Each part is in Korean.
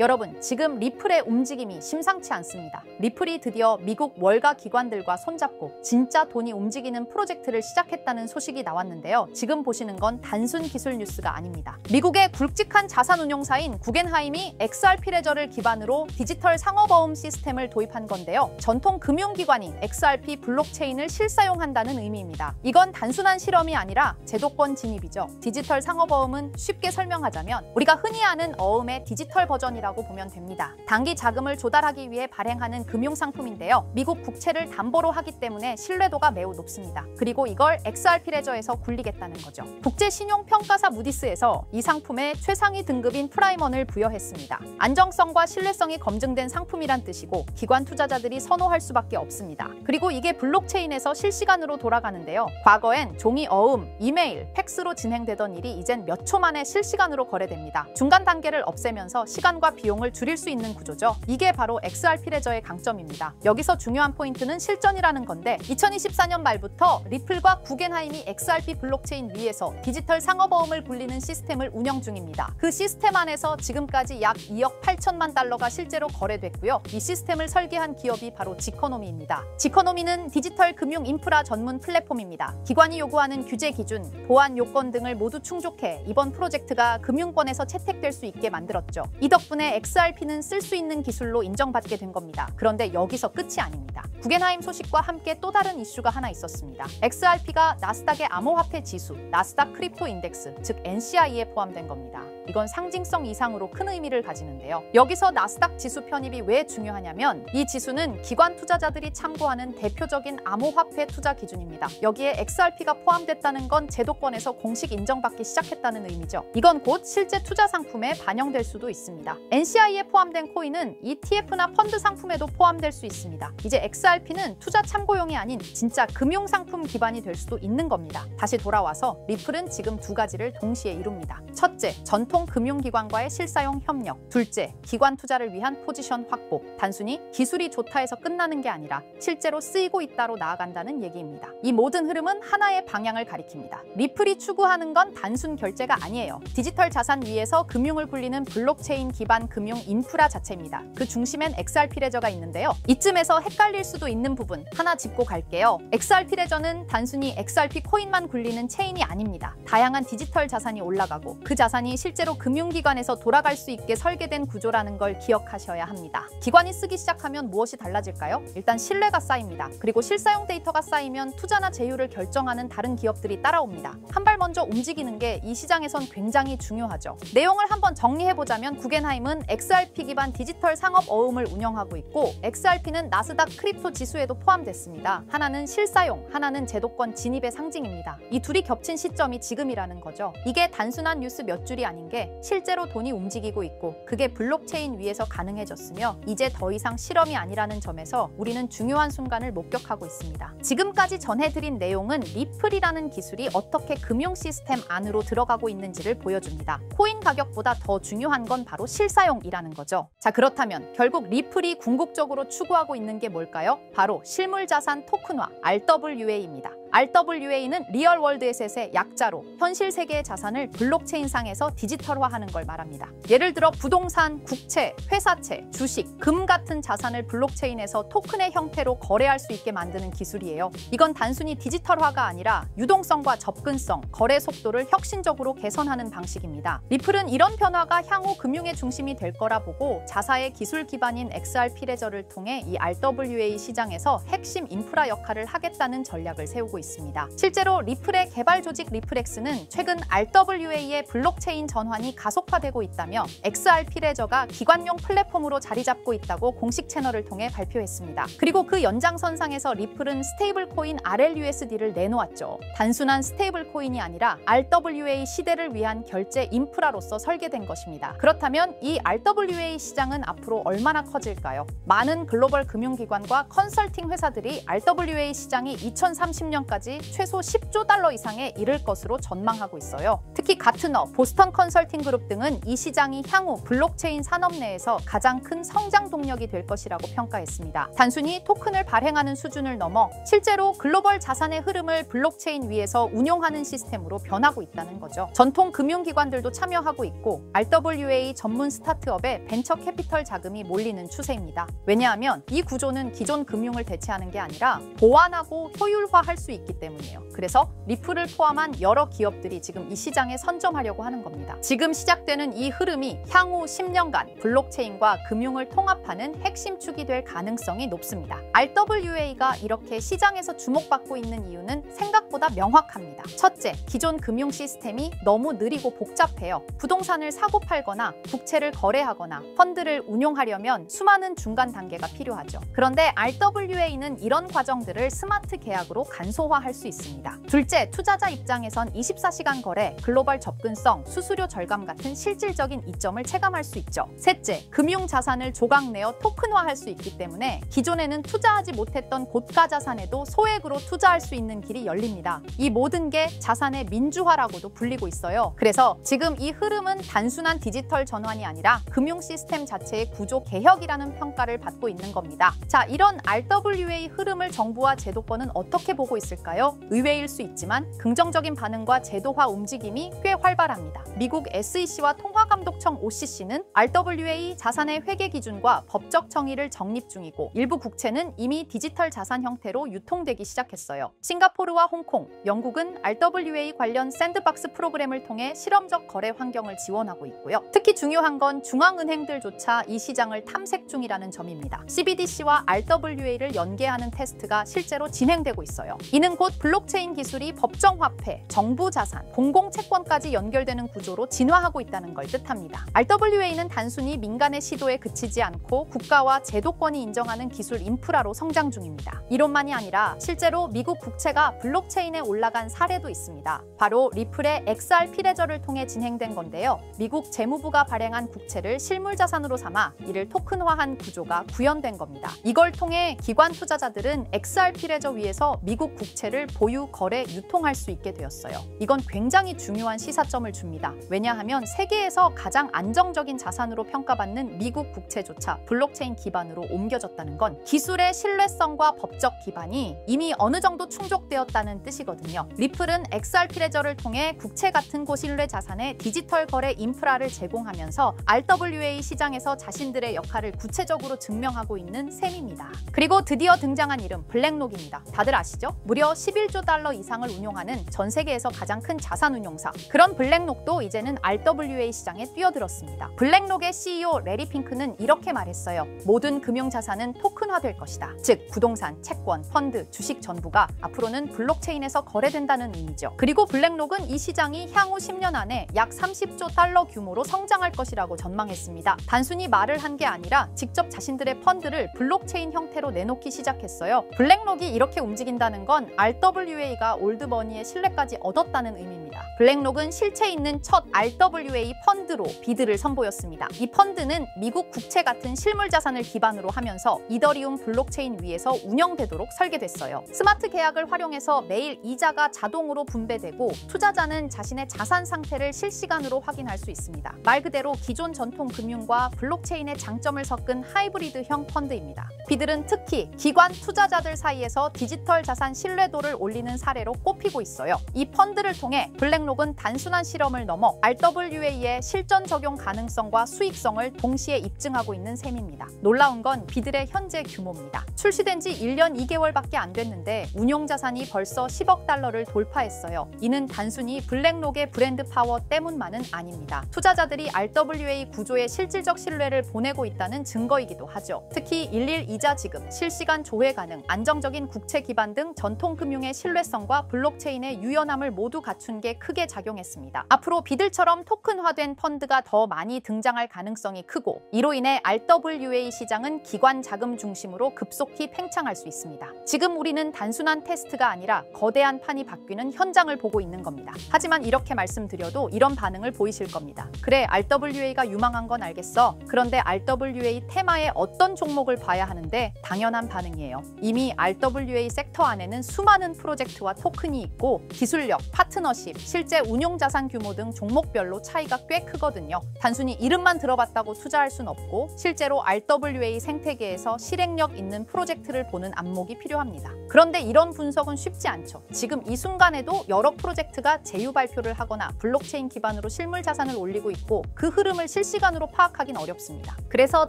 여러분, 지금 리플의 움직임이 심상치 않습니다. 리플이 드디어 미국 월가 기관들과 손잡고 진짜 돈이 움직이는 프로젝트를 시작했다는 소식이 나왔는데요. 지금 보시는 건 단순 기술 뉴스가 아닙니다. 미국의 굵직한 자산운용사인 구겐하임이 XRP 레저를 기반으로 디지털 상호보험 시스템을 도입한 건데요. 전통 금융기관이 XRP 블록체인을 실사용한다는 의미입니다. 이건 단순한 실험이 아니라 제도권 진입이죠. 디지털 상호보험은 쉽게 설명하자면 우리가 흔히 아는 어음의 디지털 버전이라고 보면 됩니다. 단기 자금을 조달하기 위해 발행하는 금융상품인데요. 미국 국채를 담보로 하기 때문에 신뢰도가 매우 높습니다. 그리고 이걸 XRP 레저에서 굴리겠다는 거죠. 국제신용평가사 무디스에서 이 상품에 최상위 등급인 프라임원을 부여했습니다. 안정성과 신뢰성이 검증된 상품이란 뜻이고 기관 투자자들이 선호할 수밖에 없습니다. 그리고 이게 블록체인에서 실시간으로 돌아가는데요. 과거엔 종이 어음, 이메일, 팩스로 진행되던 일이 이젠 몇 초 만에 실시간으로 거래됩니다. 중간 단계를 없애면서 시간과 비용을 줄일 수 있는 구조죠. 이게 바로 XRP 레저의 강점입니다. 여기서 중요한 포인트는 실전이라는 건데 2024년 말부터 리플과 구겐하임이 XRP 블록체인 위에서 디지털 상호보험을 굴리는 시스템을 운영 중입니다. 그 시스템 안에서 지금까지 약 2억 8천만 달러가 실제로 거래됐고요. 이 시스템을 설계한 기업이 바로 지코노미입니다. 지코노미는 디지털 금융 인프라 전문 플랫폼입니다. 기관이 요구하는 규제 기준, 보안 요건 등을 모두 충족해 이번 프로젝트가 금융권에서 채택될 수 있게 만들었죠. 이 덕분에 XRP는 쓸 수 있는 기술로 인정받게 된 겁니다. 그런데 여기서 끝이 아닙니다. 구겐하임 소식과 함께 또 다른 이슈가 하나 있었습니다. XRP가 나스닥의 암호화폐 지수, 나스닥 크립토 인덱스, 즉 NCI에 포함된 겁니다. 이건 상징성 이상으로 큰 의미를 가지는데요. 여기서 나스닥 지수 편입이 왜 중요하냐면 이 지수는 기관 투자자들이 참고하는 대표적인 암호화폐 투자 기준입니다. 여기에 XRP가 포함됐다는 건 제도권에서 공식 인정받기 시작했다는 의미죠. 이건 곧 실제 투자 상품에 반영될 수도 있습니다. NCI에 포함된 코인은 ETF나 펀드 상품에도 포함될 수 있습니다. 이제 XRP는 투자 참고용이 아닌 진짜 금융상품 기반이 될 수도 있는 겁니다. 다시 돌아와서 리플은 지금 두 가지를 동시에 이룹니다. 첫째, 전통 금융기관과의 실사용 협력. 둘째, 기관 투자를 위한 포지션 확보. 단순히 기술이 좋다 해서 끝나는 게 아니라 실제로 쓰이고 있다로 나아간다는 얘기입니다. 이 모든 흐름은 하나의 방향을 가리킵니다. 리플이 추구하는 건 단순 결제가 아니에요. 디지털 자산 위에서 금융을 굴리는 블록체인 기반 금융 인프라 자체입니다. 그 중심엔 XRP 레저가 있는데요. 이쯤에서 헷갈릴 수도 있는 부분 하나 짚고 갈게요. XRP 레저는 단순히 XRP 코인만 굴리는 체인이 아닙니다. 다양한 디지털 자산이 올라가고 그 자산이 실제로 금융기관에서 돌아갈 수 있게 설계된 구조라는 걸 기억하셔야 합니다. 기관이 쓰기 시작하면 무엇이 달라질까요? 일단 신뢰가 쌓입니다. 그리고 실사용 데이터가 쌓이면 투자나 제휴를 결정하는 다른 기업들이 따라옵니다. 한 발 먼저 움직이는 게 이 시장에선 굉장히 중요하죠. 내용을 한번 정리해보자면 구겐하임은 XRP 기반 디지털 상업 어음을 운영하고 있고 XRP는 나스닥 크립토 지수에도 포함됐습니다. 하나는 실사용, 하나는 제도권 진입의 상징입니다. 이 둘이 겹친 시점이 지금이라는 거죠. 이게 단순한 뉴스 몇 줄이 아닌 게 실제로 돈이 움직이고 있고 그게 블록체인 위에서 가능해졌으며 이제 더 이상 실험이 아니라는 점에서 우리는 중요한 순간을 목격하고 있습니다. 지금까지 전해드린 내용은 리플이라는 기술이 어떻게 금융 시스템 안으로 들어가고 있는지를 보여줍니다. 코인 가격보다 더 중요한 건 바로 실사용이라는 거죠. 자, 그렇다면 결국 리플이 궁극적으로 추구하고 있는 게 뭘까요? 바로 실물자산 토큰화, RWA입니다. RWA는 리얼월드 에셋의 약자로 현실 세계의 자산을 블록체인상에서 디지털화하는 걸 말합니다. 예를 들어 부동산, 국채, 회사채, 주식, 금 같은 자산을 블록체인에서 토큰의 형태로 거래할 수 있게 만드는 기술이에요. 이건 단순히 디지털화가 아니라 유동성과 접근성, 거래 속도를 혁신적으로 개선하는 방식입니다. 리플은 이런 변화가 향후 금융의 중심이 될 거라 보고 자사의 기술 기반인 XRP 레저를 통해 이 RWA 시장에서 핵심 인프라 역할을 하겠다는 전략을 세우고 있습니다. 실제로 리플의 개발 조직 리플엑스는 최근 RWA의 블록체인 전환이 가속화되고 있다며 XRP 레저가 기관용 플랫폼으로 자리 잡고 있다고 공식 채널을 통해 발표했습니다. 그리고 그 연장선상에서 리플은 스테이블 코인 RLUSD를 내놓았죠. 단순한 스테이블 코인이 아니라 RWA 시대를 위한 결제 인프라로서 설계된 것입니다. 그렇다면 이 RWA 시장은 앞으로 얼마나 커질까요? 많은 글로벌 금융기관과 컨설팅 회사들이 RWA 시장이 2030년 시장까지 최소 10조 달러 이상에 이를 것으로 전망하고 있어요. 특히 가트너, 보스턴 컨설팅 그룹 등은 이 시장이 향후 블록체인 산업 내에서 가장 큰 성장 동력이 될 것이라고 평가했습니다. 단순히 토큰을 발행하는 수준을 넘어 실제로 글로벌 자산의 흐름을 블록체인 위에서 운용하는 시스템으로 변하고 있다는 거죠. 전통 금융기관들도 참여하고 있고 RWA 전문 스타트업에 벤처 캐피털 자금이 몰리는 추세입니다. 왜냐하면 이 구조는 기존 금융을 대체하는 게 아니라 보완하고 효율화할 수 있기 때문이에요. 그래서 리플을 포함한 여러 기업들이 지금 이 시장에 선점하려고 하는 겁니다. 지금 시작되는 이 흐름이 향후 10년간 블록체인과 금융을 통합하는 핵심 축이 될 가능성이 높습니다. RWA가 이렇게 시장에서 주목받고 있는 이유는 생각보다 명확합니다. 첫째, 기존 금융 시스템이 너무 느리고 복잡해요. 부동산을 사고 팔거나 국채를 거래하거나 펀드를 운용하려면 수많은 중간 단계가 필요하죠. 그런데 RWA는 이런 과정들을 스마트 계약으로 간소화할 수 있습니다. 둘째, 투자자 입장에선 24시간 거래, 글로벌 접근성, 수수료 절감 같은 실질적인 이점을 체감할 수 있죠. 셋째, 금융 자산을 조각내어 토큰화할 수 있기 때문에 기존에는 투자하지 못했던 고가 자산에도 소액으로 투자할 수 있는 길이 열립니다. 이 모든 게 자산의 민주화라고도 불리고 있어요. 그래서 지금 이 흐름은 단순한 디지털 전환이 아니라 금융 시스템 자체의 구조 개혁이라는 평가를 받고 있는 겁니다. 자, 이런 RWA 흐름을 정부와 제도권은 어떻게 보고 있을까요? 의외일 수 있지만 긍정적인 반응과 제도화 움직임이 꽤 활발합니다. 미국 SEC와 통화감독청 OCC는 RWA 자산의 회계 기준과 법적 정의를 정립 중이고 일부 국채는 이미 디지털 자산 형태로 유통되기 시작했어요. 싱가포르와 홍콩, 영국은 RWA 관련 샌드박스 프로그램을 통해 실험적 거래 환경을 지원하고 있고요. 특히 중요한 건 중앙은행들조차 이 시장을 탐색 중이라는 점입니다. CBDC와 RWA를 연계하는 테스트가 실제로 진행되고 있어요. 이는 곧 블록체인 기술이 법정화폐, 정부자산, 공공채권까지 연결되는 구조로 진화하고 있다는 걸 뜻합니다. RWA는 단순히 민간의 시도에 그치지 않고 국가와 제도권이 인정하는 기술 인프라로 성장 중입니다. 이론만이 아니라 실제로 미국 국채가 블록체인에 올라간 사례도 있습니다. 바로 리플의 XRP 레저를 통해 진행된 건데요. 미국 재무부가 발행한 국채를 실물자산으로 삼아 이를 토큰화한 구조가 구현된 겁니다. 이걸 통해 기관 투자자들은 XRP 레저 위에서 미국 국채를 보유, 거래, 유통할 수 있게 되었어요. 이건 굉장히 중요한 시사점을 줍니다. 왜냐하면 세계에서 가장 안정적인 자산으로 평가받는 미국 국채조차 블록체인 기반으로 옮겨졌다는 건 기술의 신뢰성과 법적 기반이 이미 어느 정도 충족되었다는 뜻이거든요. 리플은 XRP 레저를 통해 국채 같은 고신뢰 자산의 디지털 거래 인프라를 제공하면서 RWA 시장에서 자신들의 역할을 구체적으로 증명하고 있는 셈입니다. 그리고 드디어 등장한 이름 블랙록입니다. 다들 아시죠? 무려 11조 달러 이상을 운용하는 전 세계에서 가장 큰 자산 운용사. 그런 블랙록도 이제는 RWA 시장에 뛰어들었습니다. 블랙록의 CEO 레리 핑크는 이렇게 말했어요. 모든 금융자산은 토큰화될 것이다. 즉 부동산, 채권, 펀드, 주식 전부가 앞으로는 블록체인에서 거래된다는 의미죠. 그리고 블랙록은 이 시장이 향후 10년 안에 약 30조 달러 규모로 성장할 것이라고 전망했습니다. 단순히 말을 한 게 아니라 직접 자신들의 펀드를 블록체인 형태로 내놓기 시작했어요. 블랙록이 이렇게 움직인다는 건 RWA가 올드머니의 신뢰까지 얻었다는 의미입니다. 블랙록은 실체 있는 첫 RWA 펀드로 비드를 선보였습니다. 이 펀드는 미국 국채 같은 실물 자산을 기반으로 하면서 이더리움 블록체인 위에서 운영되도록 설계됐어요. 스마트 계약을 활용해서 매일 이자가 자동으로 분배되고 투자자는 자신의 자산 상태를 실시간으로 확인할 수 있습니다. 말 그대로 기존 전통 금융과 블록체인의 장점을 섞은 하이브리드형 펀드입니다. 비들은 특히 기관 투자자들 사이에서 디지털 자산 신뢰도를 올리는 사례로 꼽히고 있어요. 이 펀드를 통해 블랙록은 단순한 실험을 넘어 RWA의 실전 적용 가능성과 수익성을 동시에 입증하고 있는 셈입니다. 놀라운 건 비들의 현재 규모입니다. 출시된 지 1년 2개월밖에 안 됐는데 운용 자산이 벌써 10억 달러를 돌파했어요. 이는 단순히 블랙록의 브랜드 파워 때문만은 아닙니다. 투자자들이 RWA 구조에 실질적 신뢰를 보내고 있다는 증거이기도 하죠. 특히 일일 이자 지급, 실시간 조회 가능, 안정적인 국채 기반 등 전통 금융의 신뢰성과 블록체인의 유연함을 모두 갖춘 게 크게 작용했습니다. 앞으로 비들처럼 토큰화된 펀드가 더 많이 등장할 가능성이 크고 이로 인해 RWA 시장은 기관 자금 중심으로 급속히 팽창할 수 있습니다. 지금 우리는 단순한 테스트가 아니라 거대한 판이 바뀌는 현장을 보고 있는 겁니다. 하지만 이렇게 말씀드려도 이런 반응을 보이실 겁니다. 그래, RWA가 유망한 건 알겠어. 그런데 RWA 테마의 어떤 종목을 봐야 하는데 당연한 반응이에요. 이미 RWA 섹터 안에는 수많은 프로젝트와 토큰이 있고 기술력, 파트너십, 실제 운용자산 규모 등 종목별로 차이가 꽤 크거든요. 단순히 이름만 들어봤다고 투자할 순 없고 실제로 RWA 생태계에서 실행력 있는 프로젝트를 보는 안목이 필요합니다. 그런데 이런 분석은 쉽지 않죠. 지금 이 순간에도 여러 프로젝트가 제휴 발표를 하거나 블록체인 기반으로 실물 자산을 올리고 있고 그 흐름을 실시간으로 파악하긴 어렵습니다. 그래서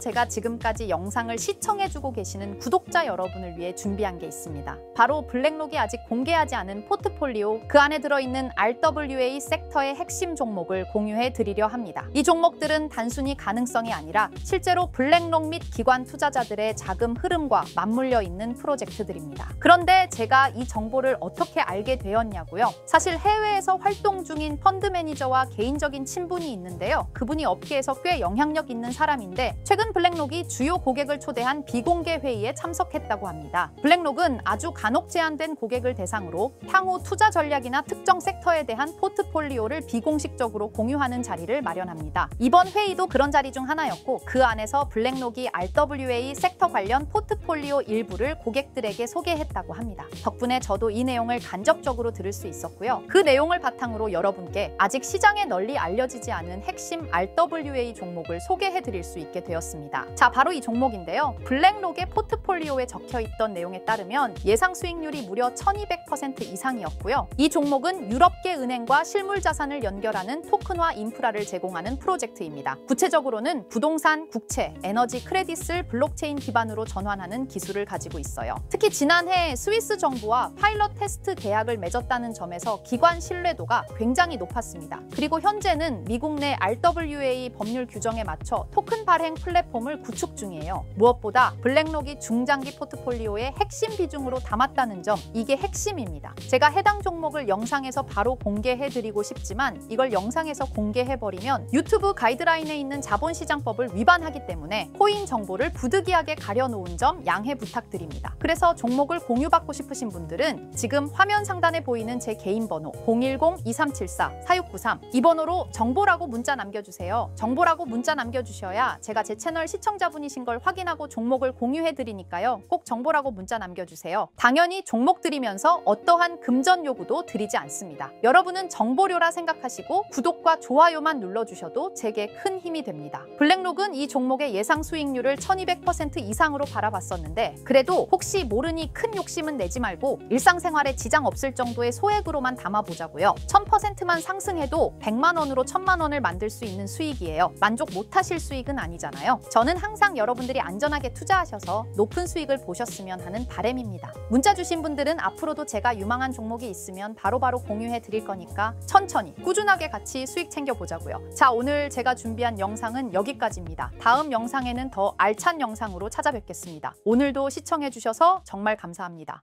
제가 지금까지 영상을 시청해주고 계시는 구독자 여러분을 위해 준비한 게 있습니다. 바로 블랙록이 아직 공개하지 않은 포트폴리오, 그 안에 들어있는 RWA 섹터의 핵심 종목을 공유해 드리려 합니다. 이 종목들은 단순히 가능성이 아니라 실제로 블랙록 및 기관 투자자들의 자금 흐름과 맞물려 있는 프로젝트들입니다. 그런데 제가 이 정보를 어떻게 알게 되었냐고요? 사실 해외에서 활동 중인 펀드 매니저와 개인적인 친분이 있는데요. 그분이 업계에서 꽤 영향력 있는 사람인데 최근 블랙록이 주요 고객을 초대한 비공개 회의에 참석했다고 합니다. 블랙록은 아주 간혹 제한된 고객을 대상으로 향후 투자 전략이나 특정 섹터에 대한 포트폴리오를 비공식적으로 공유하는 자리를 마련합니다. 이번 회의도 그런 자리 중 하나였고 그 안에서 블랙록이 RWA 섹터 관련 포트폴리오 일부를 고객들에게 소개했다고 합니다. 덕분에 저도 이 내용을 간접적으로 들을 수 있었고요. 그 내용을 바탕으로 여러분께 아직 시장에 널리 알려지지 않은 핵심 RWA 종목을 소개해드릴 수 있게 되었습니다. 자, 바로 이 종목인데요. 블랙록의 포트폴리오에 적혀있던 내용에 따르면 예상 수익률이 무려 1200% 이상이었고요. 이 종목은 유럽계 은행과 실물 자산을 연결하는 토큰화 인프라를 제공하는 프로젝트입니다. 구체적으로는 부동산, 국채, 에너지 크레딧을 블록체인 기반으로 전환하는 기술을 가지고 있어요. 특히 지난해 스위스 정부와 파일럿 테스트 계약을 맺었다는 점에서 기관 신뢰도가 굉장히 높았습니다. 그리고 현재는 미국 내 RWA 법률 규정에 맞춰 토큰 발행 플랫폼을 구축 중이에요. 무엇보다 블랙록이 중장기 포트폴리오의 핵심 비중으로 담았다는 점, 이게 핵심입니다. 제가 해당 종목을 영상에서 바로 공개해드리고 싶지만 이걸 영상에서 공개해버리면 유튜브 가이드라인에 있는 자본시장법을 위반하기 때문에 코인 정보를 부득이하게 가려놓은 점 양해 부탁드립니다. 그래서 종목을 공유받고 싶으신 분들은 지금 화면 상단에 보이는 제 개인 번호 010-2374-4693 이 번호로 정보라고 문자 남겨주세요. 정보라고 문자 남겨주셔야 제가 제 채널 시청자분이신 걸 확인하고 종목을 공유해드리니까요. 꼭 정보라고 문자 남겨주세요. 당연히 종목 드리면서 어떠한 금전 요구도 드리지 않습니다. 여러분은 정보료라 생각하시고 구독과 좋아요만 눌러주셔도 제게 큰 힘이 됩니다. 블랙록은 이 종목의 예상 수익률을 1200% 이상으로 바라봤었는데 그래도 혹시 모르니 큰 욕심은 내지 말고 일상생활에 지장 없을 정도의 소액으로만 담아보자고요. 1000%만 상승해도 100만 원으로 1000만 원을 만들 수 있는 수익이에요. 만족 못하실 수익은 아니잖아요. 저는 항상 여러분들이 안전하게 투자하셔서 높은 수익을 보셨으면 하는 바람입니다. 문자 주신 분들은 앞으로도 제가 유망한 종목이 있으면 바로바로 공유해 드릴 거니까 천천히 꾸준하게 같이 수익 챙겨보자고요. 자, 오늘 제가 준비한 영상은 여기까지입니다. 다음 영상에는 더 알찬 영상으로 찾아뵙겠습니다. 오늘도 시청해 주셔서 정말 감사합니다.